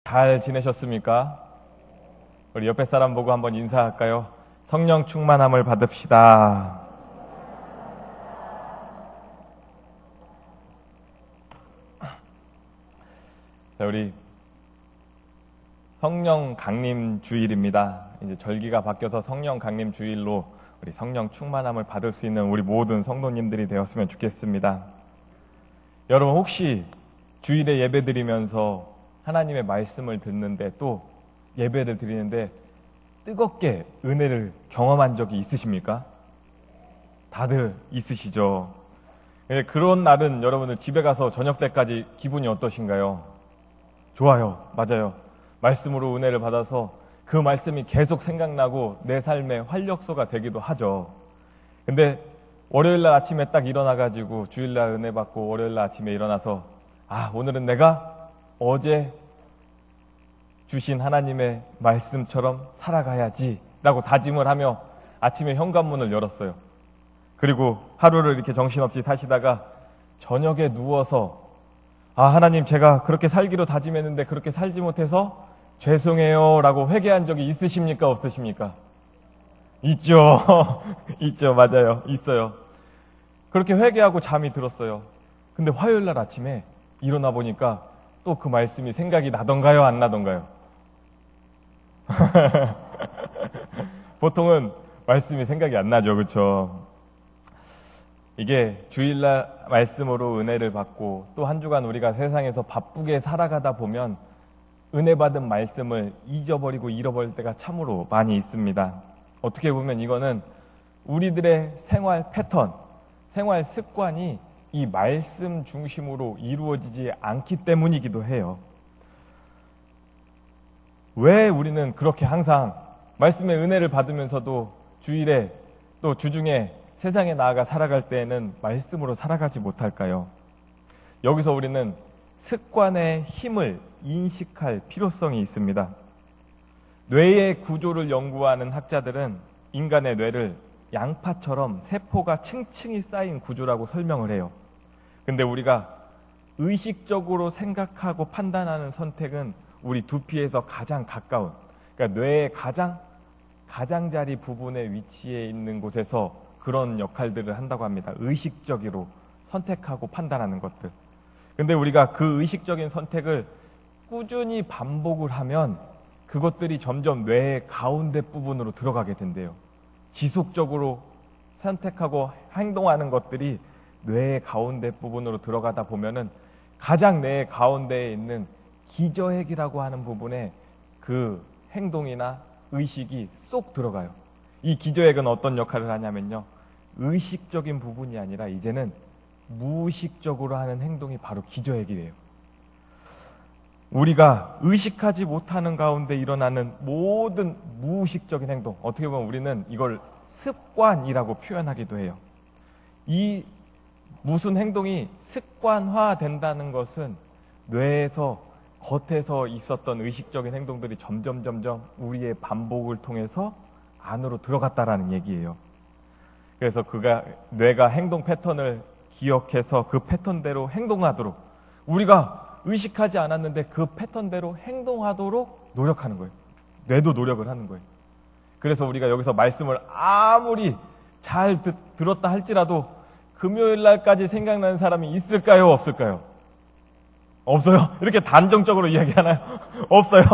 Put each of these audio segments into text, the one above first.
잘 지내셨습니까? 우리 옆에 사람 보고 한번 인사할까요? 성령 충만함을 받읍시다. 자, 우리 성령 강림 주일입니다. 이제 절기가 바뀌어서 성령 강림 주일로 우리 성령 충만함을 받을 수 있는 우리 모든 성도님들이 되었으면 좋겠습니다. 여러분, 혹시 주일에 예배 드리면서 하나님의 말씀을 듣는데 또 예배를 드리는데 뜨겁게 은혜를 경험한 적이 있으십니까? 다들 있으시죠? 그런 날은 여러분들 집에 가서 저녁 때까지 기분이 어떠신가요? 좋아요. 맞아요. 말씀으로 은혜를 받아서 그 말씀이 계속 생각나고 내 삶의 활력소가 되기도 하죠. 근데 월요일날 아침에 딱 일어나가지고 주일날 은혜 받고 월요일날 아침에 일어나서 오늘은 내가 어제 주신 하나님의 말씀처럼 살아가야지 라고 다짐을 하며 아침에 현관문을 열었어요. 그리고 하루를 이렇게 정신없이 사시다가 저녁에 누워서 하나님, 제가 그렇게 살기로 다짐했는데 그렇게 살지 못해서 죄송해요 라고 회개한 적이 있으십니까? 없으십니까? 있죠. 있죠. 맞아요. 있어요. 그렇게 회개하고 잠이 들었어요. 근데 화요일날 아침에 일어나 보니까 또 그 말씀이 생각이 나던가요? 안 나던가요? 보통은 말씀이 생각이 안 나죠. 그렇죠? 이게 주일날 말씀으로 은혜를 받고 또 한 주간 우리가 세상에서 바쁘게 살아가다 보면 은혜 받은 말씀을 잊어버리고 잃어버릴 때가 참으로 많이 있습니다. 어떻게 보면 이거는 우리들의 생활 패턴, 생활 습관이 이 말씀 중심으로 이루어지지 않기 때문이기도 해요. 왜 우리는 그렇게 항상 말씀의 은혜를 받으면서도 주일에 또 주중에 세상에 나아가 살아갈 때에는 말씀으로 살아가지 못할까요? 여기서 우리는 습관의 힘을 인식할 필요성이 있습니다. 뇌의 구조를 연구하는 학자들은 인간의 뇌를 양파처럼 세포가 층층이 쌓인 구조라고 설명을 해요. 근데 우리가 의식적으로 생각하고 판단하는 선택은 우리 두피에서 가장 가까운, 그러니까 뇌의 가장자리 부분의 위치에 있는 곳에서 그런 역할들을 한다고 합니다. 의식적으로 선택하고 판단하는 것들. 근데 우리가 그 의식적인 선택을 꾸준히 반복을 하면 그것들이 점점 뇌의 가운데 부분으로 들어가게 된대요. 지속적으로 선택하고 행동하는 것들이 뇌의 가운데 부분으로 들어가다 보면은 가장 뇌의 가운데에 있는 기저핵이라고 하는 부분에 그 행동이나 의식이 쏙 들어가요. 이 기저핵은 어떤 역할을 하냐면요, 의식적인 부분이 아니라 이제는 무의식적으로 하는 행동이 바로 기저핵이래요. 우리가 의식하지 못하는 가운데 일어나는 모든 무의식적인 행동, 어떻게 보면 우리는 이걸 습관이라고 표현하기도 해요. 이 무슨 행동이 습관화된다는 것은 뇌에서 겉에서 있었던 의식적인 행동들이 점점 우리의 반복을 통해서 안으로 들어갔다라는 얘기예요. 그래서 뇌가 행동 패턴을 기억해서 그 패턴대로 행동하도록, 우리가 의식하지 않았는데 그 패턴대로 행동하도록 노력하는 거예요. 뇌도 노력을 하는 거예요. 그래서 우리가 여기서 말씀을 아무리 잘 들었다 할지라도 금요일 날까지 생각나는 사람이 있을까요? 없을까요? 없어요? 이렇게 단정적으로 이야기하나요? 없어요.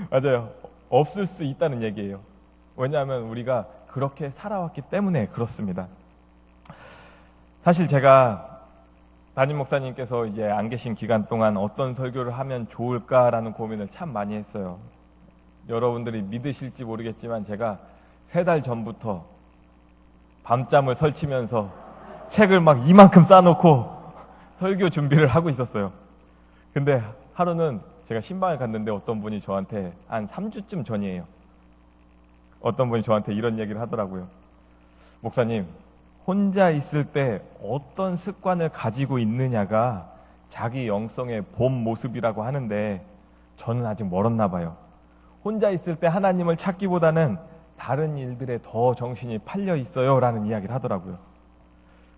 맞아요. 없을 수 있다는 얘기예요. 왜냐하면 우리가 그렇게 살아왔기 때문에 그렇습니다. 사실 제가 담임 목사님께서 이제 안 계신 기간 동안 어떤 설교를 하면 좋을까라는 고민을 참 많이 했어요. 여러분들이 믿으실지 모르겠지만 제가 3달 전부터 밤잠을 설치면서 책을 막 이만큼 쌓아놓고 설교 준비를 하고 있었어요. 근데 하루는 제가 신방을 갔는데 어떤 분이 저한테 한 3주쯤 전이에요. 어떤 분이 저한테 이런 얘기를 하더라고요. 목사님, 혼자 있을 때 어떤 습관을 가지고 있느냐가 자기 영성의 본 모습이라고 하는데 저는 아직 멀었나 봐요. 혼자 있을 때 하나님을 찾기보다는 다른 일들에 더 정신이 팔려 있어요 라는 이야기를 하더라고요.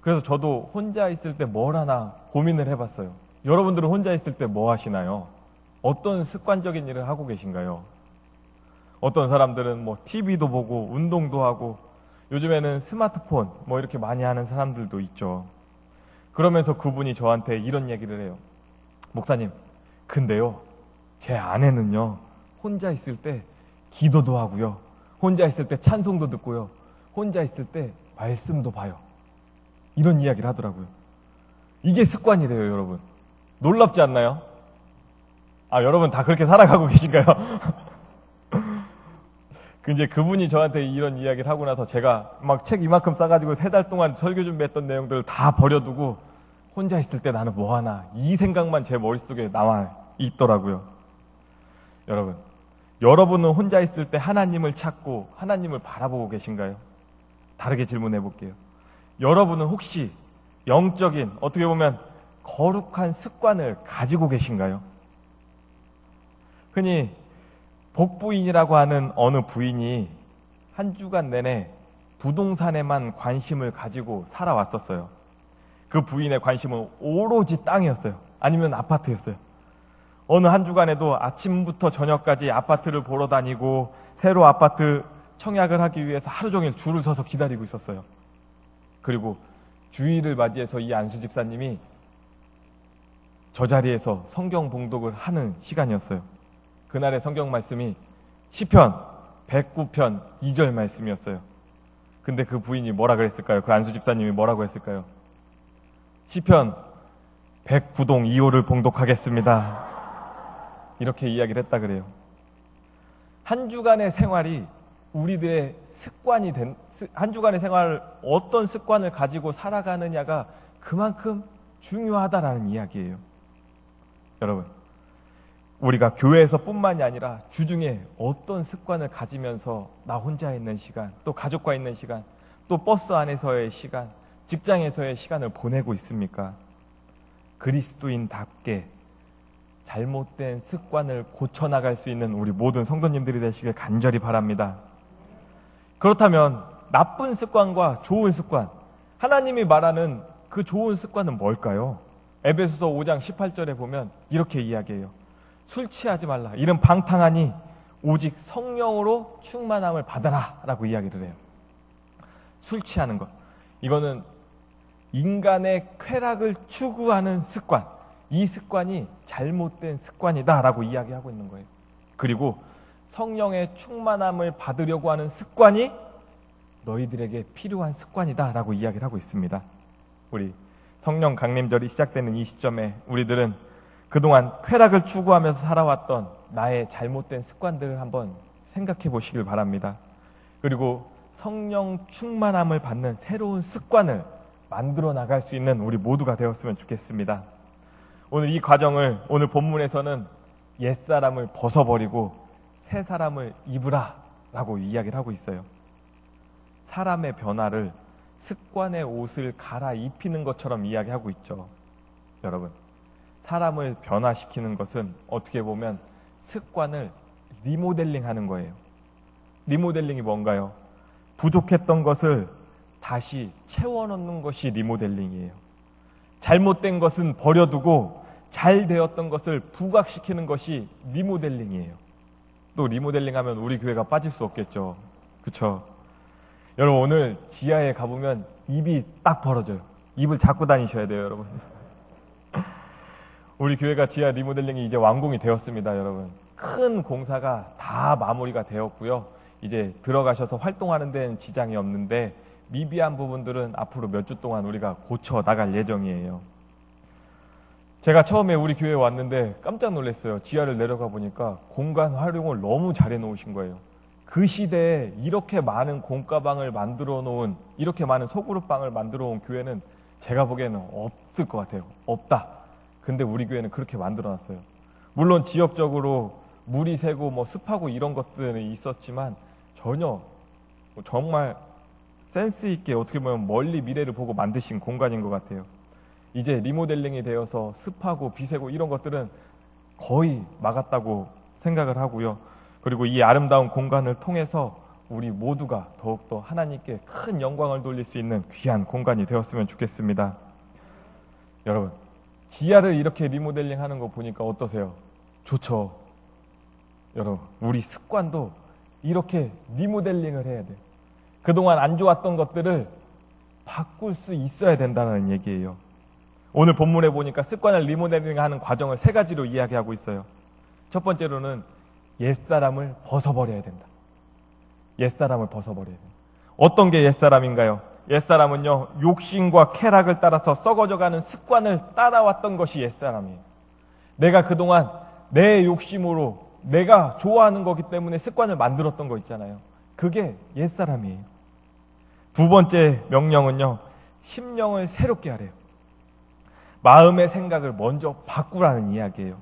그래서 저도 혼자 있을 때 뭘 하나 고민을 해봤어요. 여러분들은 혼자 있을 때 뭐 하시나요? 어떤 습관적인 일을 하고 계신가요? 어떤 사람들은 뭐 TV도 보고 운동도 하고 요즘에는 스마트폰 뭐 이렇게 많이 하는 사람들도 있죠. 그러면서 그분이 저한테 이런 얘기를 해요. 목사님, 근데요, 제 아내는요, 혼자 있을 때 기도도 하고요, 혼자 있을 때 찬송도 듣고요, 혼자 있을 때 말씀도 봐요. 이런 이야기를 하더라고요. 이게 습관이래요, 여러분. 놀랍지 않나요? 여러분 다 그렇게 살아가고 계신가요? 이제 그분이 저한테 이런 이야기를 하고 나서 제가 막 책 이만큼 싸가지고 3달 동안 설교 준비했던 내용들을 다 버려두고 혼자 있을 때 나는 뭐 하나, 이 생각만 제 머릿속에 남아 있더라고요. 여러분은 혼자 있을 때 하나님을 찾고 하나님을 바라보고 계신가요? 다르게 질문해 볼게요. 여러분은 혹시 영적인, 어떻게 보면 거룩한 습관을 가지고 계신가요? 흔히 복부인이라고 하는 어느 부인이 한 주간 내내 부동산에만 관심을 가지고 살아왔었어요. 그 부인의 관심은 오로지 땅이었어요. 아니면 아파트였어요. 어느 한 주간에도 아침부터 저녁까지 아파트를 보러 다니고 새로 아파트 청약을 하기 위해서 하루 종일 줄을 서서 기다리고 있었어요. 그리고 주일을 맞이해서 이 안수 집사님이 저 자리에서 성경 봉독을 하는 시간이었어요. 그날의 성경 말씀이 시편 109편 2절 말씀이었어요. 근데 그 부인이 뭐라 그랬을까요? 그 안수 집사님이 뭐라고 했을까요? 시편 109동 2호를 봉독하겠습니다. 이렇게 이야기를 했다 그래요. 한 주간의 생활이 우리들의 습관이 한 주간의 생활을 어떤 습관을 가지고 살아가느냐가 그만큼 중요하다라는 이야기예요. 여러분, 우리가 교회에서 뿐만이 아니라 주중에 어떤 습관을 가지면서 나 혼자 있는 시간, 또 가족과 있는 시간, 또 버스 안에서의 시간, 직장에서의 시간을 보내고 있습니까? 그리스도인답게 잘못된 습관을 고쳐나갈 수 있는 우리 모든 성도님들이 되시길 간절히 바랍니다. 그렇다면 나쁜 습관과 좋은 습관, 하나님이 말하는 그 좋은 습관은 뭘까요? 에베소서 5장 18절에 보면 이렇게 이야기해요. 술 취하지 말라. 이는 방탕하니 오직 성령으로 충만함을 받아라 라고 이야기를 해요. 술 취하는 것, 이거는 인간의 쾌락을 추구하는 습관, 이 습관이 잘못된 습관이다 라고 이야기하고 있는 거예요. 그리고 성령의 충만함을 받으려고 하는 습관이 너희들에게 필요한 습관이다 라고 이야기를 하고 있습니다. 우리 성령 강림절이 시작되는 이 시점에 우리들은 그동안 쾌락을 추구하면서 살아왔던 나의 잘못된 습관들을 한번 생각해 보시길 바랍니다. 그리고 성령 충만함을 받는 새로운 습관을 만들어 나갈 수 있는 우리 모두가 되었으면 좋겠습니다. 오늘 이 과정을 오늘 본문에서는 옛사람을 벗어버리고 새 사람을 입으라 라고 이야기를 하고 있어요. 사람의 변화를 습관의 옷을 갈아입히는 것처럼 이야기하고 있죠. 여러분, 사람을 변화시키는 것은 어떻게 보면 습관을 리모델링하는 거예요. 리모델링이 뭔가요? 부족했던 것을 다시 채워넣는 것이 리모델링이에요. 잘못된 것은 버려두고 잘 되었던 것을 부각시키는 것이 리모델링이에요. 또 리모델링하면 우리 교회가 빠질 수 없겠죠. 그렇죠? 여러분, 오늘 지하에 가보면 입이 딱 벌어져요. 입을 잡고 다니셔야 돼요, 여러분. 우리 교회가 지하 리모델링이 이제 완공이 되었습니다, 여러분. 큰 공사가 다 마무리가 되었고요. 이제 들어가셔서 활동하는 데는 지장이 없는데 미비한 부분들은 앞으로 몇 주 동안 우리가 고쳐 나갈 예정이에요. 제가 처음에 우리 교회에 왔는데 깜짝 놀랐어요. 지하를 내려가 보니까 공간 활용을 너무 잘해 놓으신 거예요. 그 시대에 이렇게 많은 공가방을 만들어 놓은, 이렇게 많은 소그룹방을 만들어 놓은 교회는 제가 보기에는 없을 것 같아요. 없다. 근데 우리 교회는 그렇게 만들어 놨어요. 물론 지역적으로 물이 새고 뭐 습하고 이런 것들은 있었지만 전혀 정말 센스 있게 어떻게 보면 멀리 미래를 보고 만드신 공간인 것 같아요. 이제 리모델링이 되어서 습하고 비새고 이런 것들은 거의 막았다고 생각을 하고요. 그리고 이 아름다운 공간을 통해서 우리 모두가 더욱더 하나님께 큰 영광을 돌릴 수 있는 귀한 공간이 되었으면 좋겠습니다. 여러분, 지하를 이렇게 리모델링 하는 거 보니까 어떠세요? 좋죠. 여러분, 우리 습관도 이렇게 리모델링을 해야 돼요. 그동안 안 좋았던 것들을 바꿀 수 있어야 된다는 얘기예요. 오늘 본문에 보니까 습관을 리모델링하는 과정을 3가지로 이야기하고 있어요. 첫 번째로는 옛사람을 벗어버려야 된다. 옛사람을 벗어버려야 된다. 어떤 게 옛사람인가요? 옛사람은요, 욕심과 쾌락을 따라서 썩어져가는 습관을 따라왔던 것이 옛사람이에요. 내가 그동안 내 욕심으로 내가 좋아하는 거기 때문에 습관을 만들었던 거 있잖아요. 그게 옛사람이에요. 두 번째 명령은요, 심령을 새롭게 하래요. 마음의 생각을 먼저 바꾸라는 이야기예요.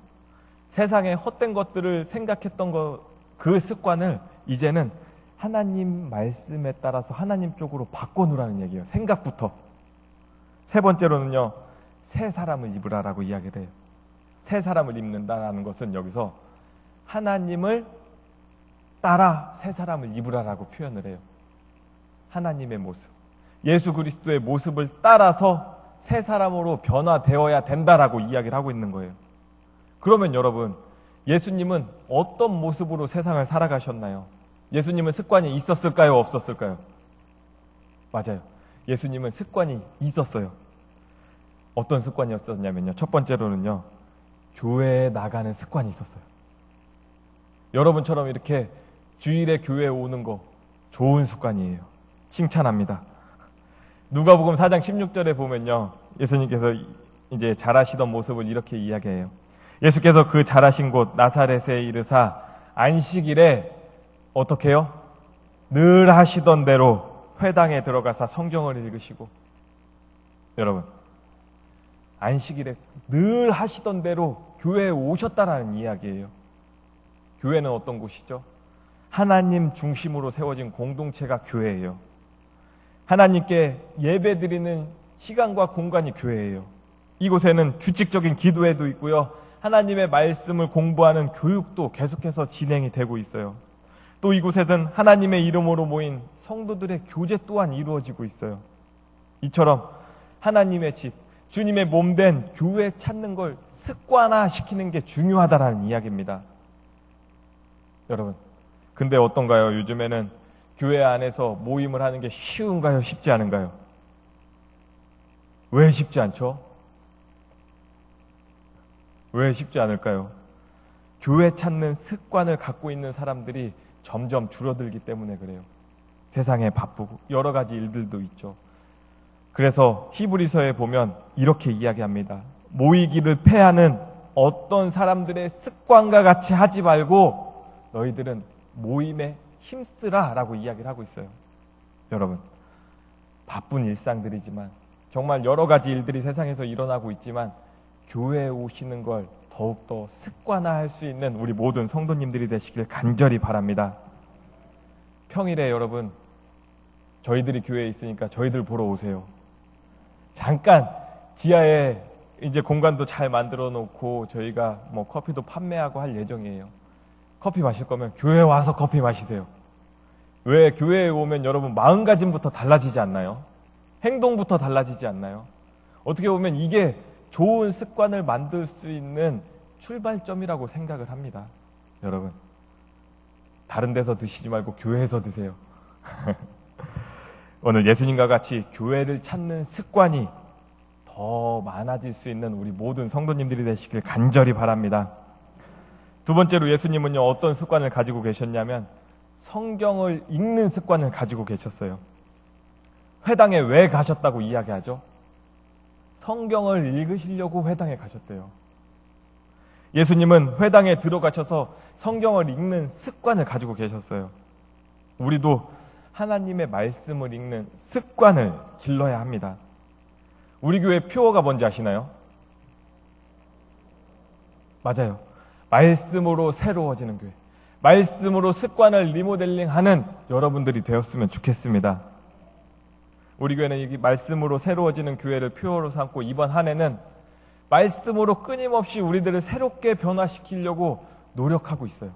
세상에 헛된 것들을 생각했던 그 습관을 이제는 하나님 말씀에 따라서 하나님 쪽으로 바꿔놓으라는 얘기예요. 생각부터. 세 번째로는요, 새 사람을 입으라라고 이야기를 해요. 새 사람을 입는다라는 것은 여기서 하나님을 따라 새 사람을 입으라라고 표현을 해요. 하나님의 모습, 예수 그리스도의 모습을 따라서 새 사람으로 변화되어야 된다라고 이야기를 하고 있는 거예요. 그러면 여러분, 예수님은 어떤 모습으로 세상을 살아가셨나요? 예수님은 습관이 있었을까요? 없었을까요? 맞아요. 예수님은 습관이 있었어요. 어떤 습관이었었냐면요, 첫 번째로는요, 교회에 나가는 습관이 있었어요. 여러분처럼 이렇게 주일에 교회에 오는 거 좋은 습관이에요. 칭찬합니다. 누가복음 4장 16절에 보면요, 예수님께서 이제 잘하시던 모습을 이렇게 이야기해요. 예수께서 그 잘하신 곳 나사렛에 이르사 안식일에 어떻게 해요? 늘 하시던 대로 회당에 들어가서 성경을 읽으시고, 여러분, 안식일에 늘 하시던 대로 교회에 오셨다라는 이야기예요. 교회는 어떤 곳이죠? 하나님 중심으로 세워진 공동체가 교회예요. 하나님께 예배드리는 시간과 공간이 교회예요. 이곳에는 규칙적인 기도회도 있고요, 하나님의 말씀을 공부하는 교육도 계속해서 진행이 되고 있어요. 또 이곳에는 하나님의 이름으로 모인 성도들의 교제 또한 이루어지고 있어요. 이처럼 하나님의 집, 주님의 몸된 교회 찾는 걸 습관화시키는 게 중요하다라는 이야기입니다. 여러분, 근데 어떤가요? 요즘에는 교회 안에서 모임을 하는 게 쉬운가요? 쉽지 않은가요? 왜 쉽지 않죠? 왜 쉽지 않을까요? 교회 찾는 습관을 갖고 있는 사람들이 점점 줄어들기 때문에 그래요. 세상에 바쁘고 여러 가지 일들도 있죠. 그래서 히브리서에 보면 이렇게 이야기합니다. 모이기를 패하는 어떤 사람들의 습관과 같이 하지 말고 너희들은 모임에 힘쓰라 라고 이야기를 하고 있어요. 여러분, 바쁜 일상들이지만 정말 여러 가지 일들이 세상에서 일어나고 있지만 교회에 오시는 걸 더욱더 습관화할 수 있는 우리 모든 성도님들이 되시길 간절히 바랍니다. 평일에 여러분, 저희들이 교회에 있으니까 저희들 보러 오세요. 잠깐 지하에 이제 공간도 잘 만들어 놓고 저희가 뭐 커피도 판매하고 할 예정이에요. 커피 마실 거면 교회에 와서 커피 마시세요. 왜? 교회에 오면 여러분 마음가짐부터 달라지지 않나요? 행동부터 달라지지 않나요? 어떻게 보면 이게 좋은 습관을 만들 수 있는 출발점이라고 생각을 합니다. 여러분, 다른 데서 드시지 말고 교회에서 드세요. 오늘 예수님과 같이 교회를 찾는 습관이 더 많아질 수 있는 우리 모든 성도님들이 되시길 간절히 바랍니다. 두 번째로 예수님은요, 어떤 습관을 가지고 계셨냐면 성경을 읽는 습관을 가지고 계셨어요. 회당에 왜 가셨다고 이야기하죠? 성경을 읽으시려고 회당에 가셨대요. 예수님은 회당에 들어가셔서 성경을 읽는 습관을 가지고 계셨어요. 우리도 하나님의 말씀을 읽는 습관을 길러야 합니다. 우리 교회 표어가 뭔지 아시나요? 맞아요. 말씀으로 새로워지는 교회. 말씀으로 습관을 리모델링하는 여러분들이 되었으면 좋겠습니다. 우리 교회는 이 말씀으로 새로워지는 교회를 표어로 삼고 이번 한 해는 말씀으로 끊임없이 우리들을 새롭게 변화시키려고 노력하고 있어요.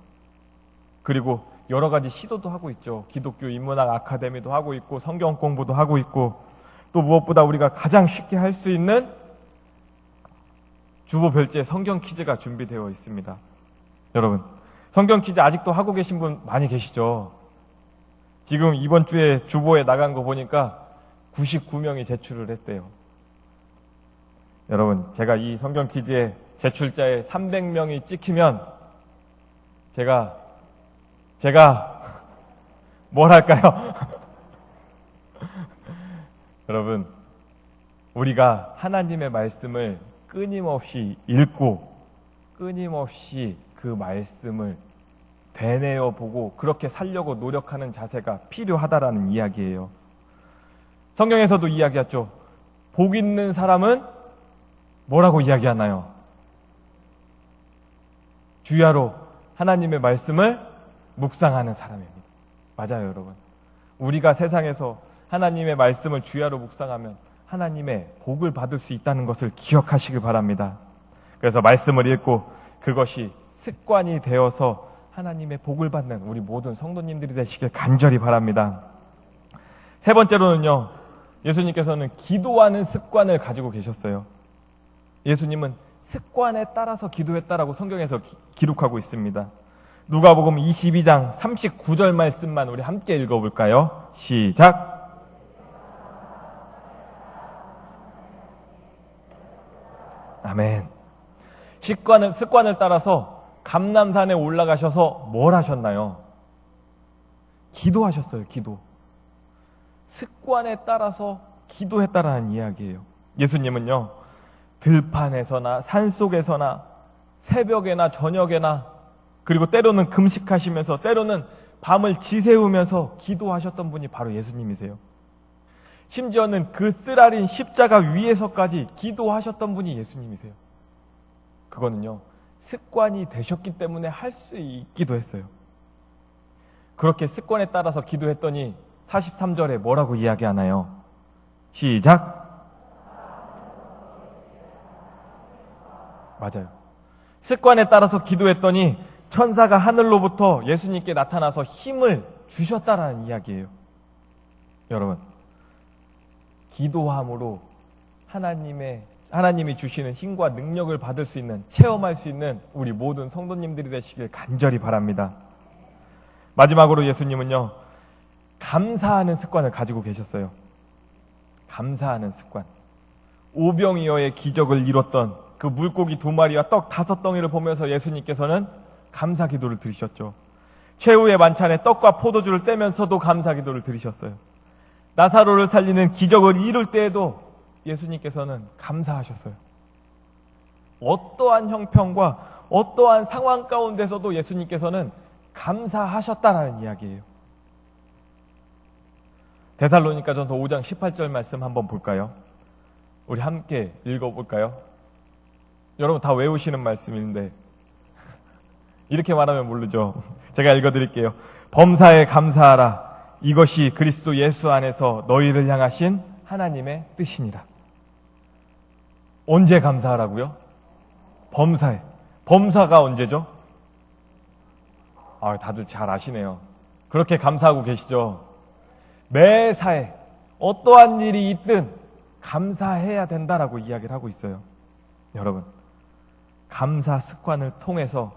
그리고 여러 가지 시도도 하고 있죠. 기독교 인문학 아카데미도 하고 있고 성경 공부도 하고 있고, 또 무엇보다 우리가 가장 쉽게 할 수 있는 주보 별제 성경 퀴즈가 준비되어 있습니다. 여러분, 성경 퀴즈 아직도 하고 계신 분 많이 계시죠? 지금 이번 주에 주보에 나간 거 보니까 99명이 제출을 했대요. 여러분, 제가 이 성경 퀴즈에 제출자에 300명이 찍히면 제가 뭘 할까요? 여러분, 우리가 하나님의 말씀을 끊임없이 읽고 끊임없이 그 말씀을 되뇌어 보고 그렇게 살려고 노력하는 자세가 필요하다라는 이야기예요. 성경에서도 이야기했죠. 복 있는 사람은 뭐라고 이야기하나요? 주야로 하나님의 말씀을 묵상하는 사람입니다. 맞아요, 여러분. 우리가 세상에서 하나님의 말씀을 주야로 묵상하면 하나님의 복을 받을 수 있다는 것을 기억하시길 바랍니다. 그래서 말씀을 읽고 그것이 습관이 되어서 하나님의 복을 받는 우리 모든 성도님들이 되시길 간절히 바랍니다. 세 번째로는요, 예수님께서는 기도하는 습관을 가지고 계셨어요. 예수님은 습관에 따라서 기도했다라고 성경에서 기록하고 있습니다. 누가복음 22장 39절 말씀만 우리 함께 읽어볼까요? 시작! 아멘. 습관을 따라서 감람산에 올라가셔서 뭘 하셨나요? 기도하셨어요, 기도. 습관에 따라서 기도했다라는 이야기예요. 예수님은요, 들판에서나 산속에서나 새벽에나 저녁에나 그리고 때로는 금식하시면서 때로는 밤을 지새우면서 기도하셨던 분이 바로 예수님이세요. 심지어는 그 쓰라린 십자가 위에서까지 기도하셨던 분이 예수님이세요. 그거는요, 습관이 되셨기 때문에 할 수 있기도 했어요. 그렇게 습관에 따라서 기도했더니 43절에 뭐라고 이야기하나요? 시작! 맞아요. 습관에 따라서 기도했더니 천사가 하늘로부터 예수님께 나타나서 힘을 주셨다라는 이야기예요. 여러분, 기도함으로 하나님이 주시는 힘과 능력을 받을 수 있는, 체험할 수 있는 우리 모든 성도님들이 되시길 간절히 바랍니다. 마지막으로 예수님은요, 감사하는 습관을 가지고 계셨어요. 감사하는 습관. 오병이어의 기적을 이뤘던 그 물고기 2마리와 떡 5덩이를 보면서 예수님께서는 감사 기도를 드리셨죠. 최후의 만찬에 떡과 포도주를 떼면서도 감사 기도를 드리셨어요. 나사로를 살리는 기적을 이룰 때에도 예수님께서는 감사하셨어요. 어떠한 형편과 어떠한 상황 가운데서도 예수님께서는 감사하셨다라는 이야기예요. 데살로니가전서 5장 18절 말씀 한번 볼까요? 우리 함께 읽어볼까요? 여러분 다 외우시는 말씀인데 이렇게 말하면 모르죠. 제가 읽어드릴게요. 범사에 감사하라. 이것이 그리스도 예수 안에서 너희를 향하신 하나님의 뜻이니라. 언제 감사하라고요? 범사에. 범사가 언제죠? 다들 잘 아시네요. 그렇게 감사하고 계시죠? 매사에 어떠한 일이 있든 감사해야 된다라고 이야기를 하고 있어요. 여러분, 감사 습관을 통해서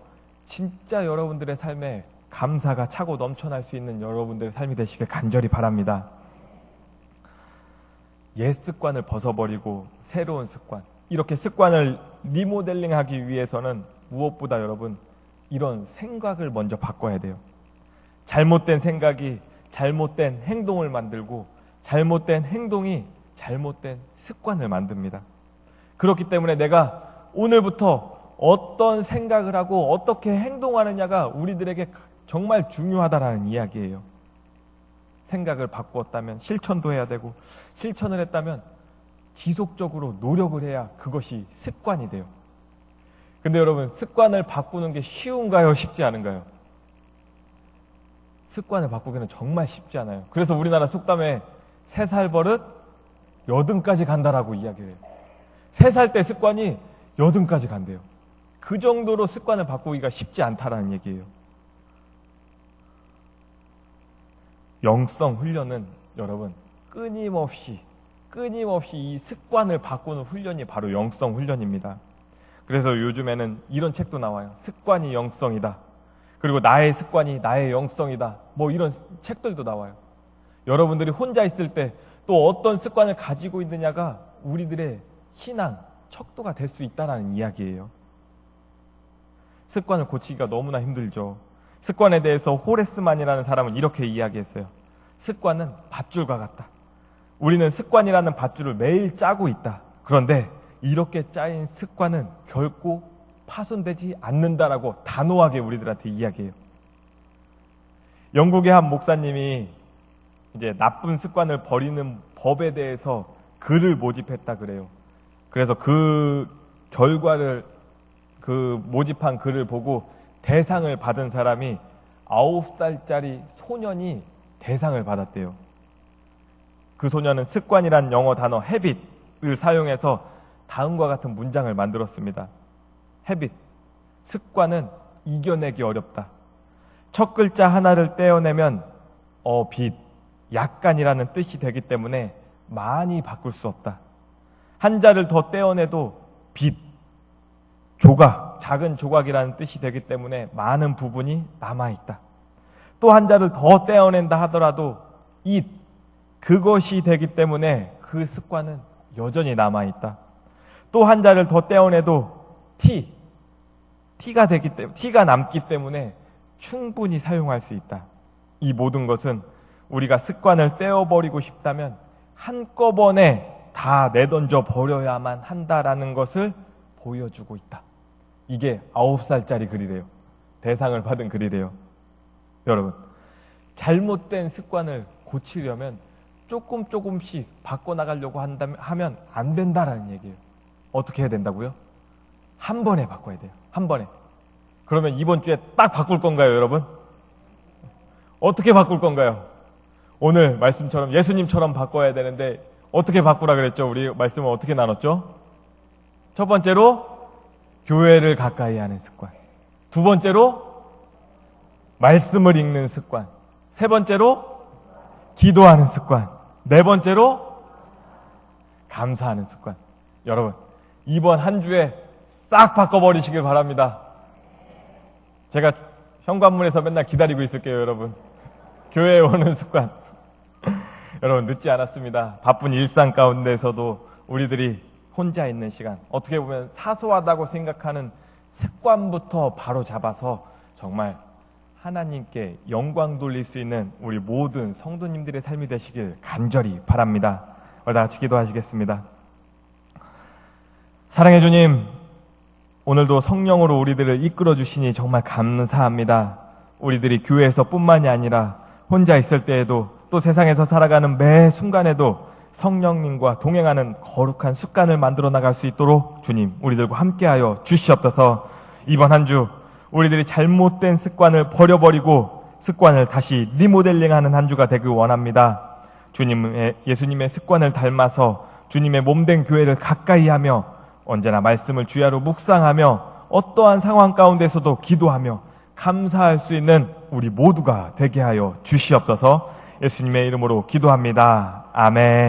진짜 여러분들의 삶에 감사가 차고 넘쳐날 수 있는 여러분들의 삶이 되시길 간절히 바랍니다. 옛 습관을 벗어버리고 새로운 습관, 이렇게 습관을 리모델링하기 위해서는 무엇보다 여러분, 이런 생각을 먼저 바꿔야 돼요. 잘못된 생각이 잘못된 행동을 만들고 잘못된 행동이 잘못된 습관을 만듭니다. 그렇기 때문에 내가 오늘부터 어떤 생각을 하고 어떻게 행동하느냐가 우리들에게 정말 중요하다라는 이야기예요. 생각을 바꾸었다면 실천도 해야 되고, 실천을 했다면 지속적으로 노력을 해야 그것이 습관이 돼요. 근데 여러분, 습관을 바꾸는 게 쉬운가요? 쉽지 않은가요? 습관을 바꾸기는 정말 쉽지 않아요. 그래서 우리나라 속담에 3살 버릇 여든까지 간다라고 이야기를 해요. 3살 때 습관이 여든까지 간대요. 그 정도로 습관을 바꾸기가 쉽지 않다라는 얘기예요. 영성 훈련은 여러분 끊임없이 이 습관을 바꾸는 훈련이 바로 영성 훈련입니다. 그래서 요즘에는 이런 책도 나와요. 습관이 영성이다. 그리고 나의 습관이 나의 영성이다. 뭐 이런 책들도 나와요. 여러분들이 혼자 있을 때 또 어떤 습관을 가지고 있느냐가 우리들의 신앙, 척도가 될 수 있다는 이야기예요. 습관을 고치기가 너무나 힘들죠. 습관에 대해서 호레스만이라는 사람은 이렇게 이야기했어요. 습관은 밧줄과 같다. 우리는 습관이라는 밧줄을 매일 짜고 있다. 그런데 이렇게 짜인 습관은 결코 파손되지 않는다라고 단호하게 우리들한테 이야기해요. 영국의 한 목사님이 이제 나쁜 습관을 버리는 법에 대해서 글을 모집했다 그래요. 그래서 그 결과를, 그 모집한 글을 보고 대상을 받은 사람이 9살짜리 소년이 대상을 받았대요. 그 소년은 습관이란 영어 단어 habit을 사용해서 다음과 같은 문장을 만들었습니다. habit, 습관은 이겨내기 어렵다. 첫 글자 하나를 떼어내면 빛, 약간이라는 뜻이 되기 때문에 많이 바꿀 수 없다. 한 자를 더 떼어내도 빛, 조각, 작은 조각이라는 뜻이 되기 때문에 많은 부분이 남아있다. 또 한 자를 더 떼어낸다 하더라도 잇, 그것이 되기 때문에 그 습관은 여전히 남아있다. 또 한 자를 더 떼어내도 티가 남기 때문에 충분히 사용할 수 있다. 이 모든 것은 우리가 습관을 떼어버리고 싶다면 한꺼번에 다 내던져 버려야만 한다라는 것을 보여주고 있다. 이게 9살짜리 글이래요. 대상을 받은 글이래요. 여러분, 잘못된 습관을 고치려면 조금씩 바꿔나가려고 하면 안 된다라는 얘기예요. 어떻게 해야 된다고요? 한 번에 바꿔야 돼요. 한 번에. 그러면 이번 주에 딱 바꿀 건가요, 여러분? 어떻게 바꿀 건가요? 오늘 말씀처럼 예수님처럼 바꿔야 되는데 어떻게 바꾸라 그랬죠? 우리 말씀을 어떻게 나눴죠? 첫 번째로 교회를 가까이 하는 습관. 두 번째로 말씀을 읽는 습관. 세 번째로 기도하는 습관. 네 번째로 감사하는 습관. 여러분, 이번 한 주에 싹 바꿔버리시길 바랍니다. 제가 현관문에서 맨날 기다리고 있을게요, 여러분. 교회에 오는 습관. 여러분, 늦지 않았습니다. 바쁜 일상 가운데서도 우리들이 혼자 있는 시간, 어떻게 보면 사소하다고 생각하는 습관부터 바로 잡아서 정말 하나님께 영광 돌릴 수 있는 우리 모든 성도님들의 삶이 되시길 간절히 바랍니다. 오늘 다 같이 기도하시겠습니다. 사랑해 주님, 오늘도 성령으로 우리들을 이끌어 주시니 정말 감사합니다. 우리들이 교회에서 뿐만이 아니라 혼자 있을 때에도 또 세상에서 살아가는 매 순간에도 성령님과 동행하는 거룩한 습관을 만들어 나갈 수 있도록 주님, 우리들과 함께하여 주시옵소서. 이번 한 주 우리들이 잘못된 습관을 버려버리고 습관을 다시 리모델링하는 한 주가 되길 원합니다. 예수님의 습관을 닮아서 주님의 몸된 교회를 가까이 하며 언제나 말씀을 주야로 묵상하며 어떠한 상황 가운데서도 기도하며 감사할 수 있는 우리 모두가 되게 하여 주시옵소서. 예수님의 이름으로 기도합니다. 아멘.